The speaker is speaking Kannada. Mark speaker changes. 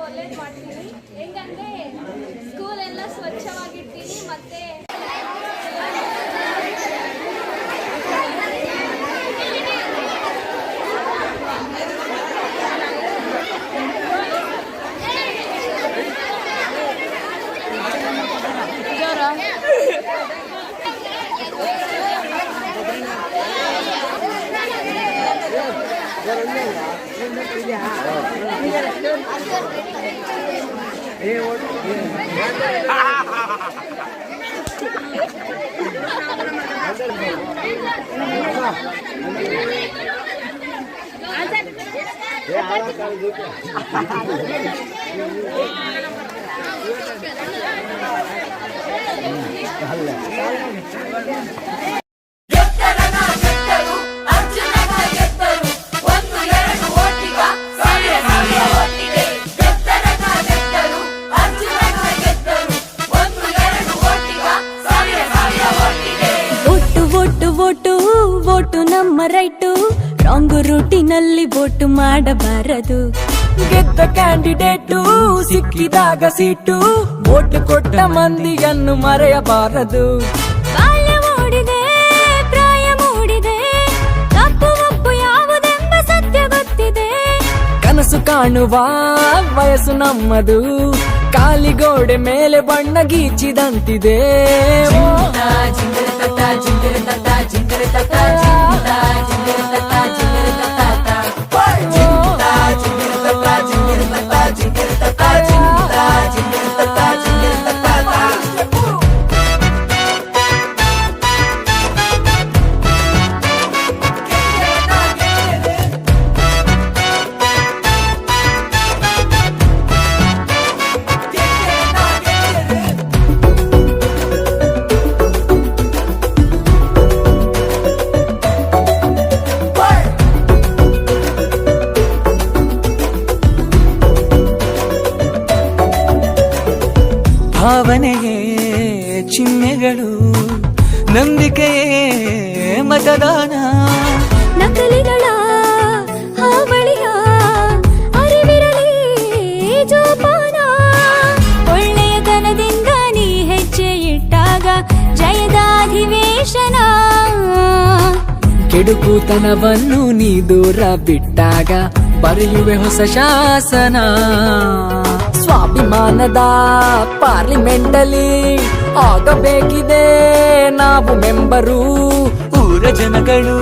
Speaker 1: ಒಳ್ಳೇದು ಮಾಡ್ತೀನಿ. ಹೆಂಗಂದ್ರೆ ಸ್ಕೂಲ್ ಎಲ್ಲ ಸ್ವಚ್ಛವಾಗಿರ್ತೀನಿ ಮತ್ತೆ
Speaker 2: ವೋಟು ನಮ್ಮ ರೈಟು, ರಾಂಗ್ ರೂಟಿನಲ್ಲಿ ವೋಟು ಮಾಡಬಾರದು.
Speaker 3: ಗೆದ್ದ ಕ್ಯಾಂಡಿಡೇಟು ಸಿಕ್ಕಿದಾಗ ಸೀಟು, ವೋಟ್ ಕೊಟ್ಟ ಮಂದಿಯನ್ನು ಮರೆಯಬಾರದು.
Speaker 2: ಬಾಲ್ಯ ಮೂಡಿದೆ, ಪ್ರಾಯ ಮೂಡಿದೆ, ತಪ್ಪು ಒಪ್ಪು ಯಾವುದೆಂಬ ಸತ್ಯ ಗೊತ್ತಿದೆ.
Speaker 3: ಕನಸು ಕಾಣುವ ವಯಸ್ಸು ನಮ್ಮದು, ಕಾಲಿಗೋಡೆ ಮೇಲೆ ಬಣ್ಣ ಗೀಚಿದಂತಿದೆ. ಭಾವನೆಯೇ ಚಿಹ್ನೆಗಳು, ನಂಬಿಕೆಯೇ ಮತದಾನ.
Speaker 2: ನಕಲಿಗಳ ಹಾವಳಿಯ ಅರಿವಿರಲಿ ಜೋಪಾನ. ಒಳ್ಳೆಯತನದಿಂದ ನೀ ಹೆಜ್ಜೆ ಇಟ್ಟಾಗ ಜಯದ ಅಧಿವೇಶನ.
Speaker 3: ಕೆಡುಕುತನವನ್ನು ನೀ ದೂರ ಬಿಟ್ಟಾಗ ಬರೆಯುವೆ ಹೊಸ ಶಾಸನ. ಸ್ವಾಭಿಮಾನದ ಪಾರ್ಲಿಮೆಂಟಲ್ಲಿ ಆಗಬೇಕಿದೆ ನಾವು ಮೆಂಬರು. ಊರ ಜನಗಳು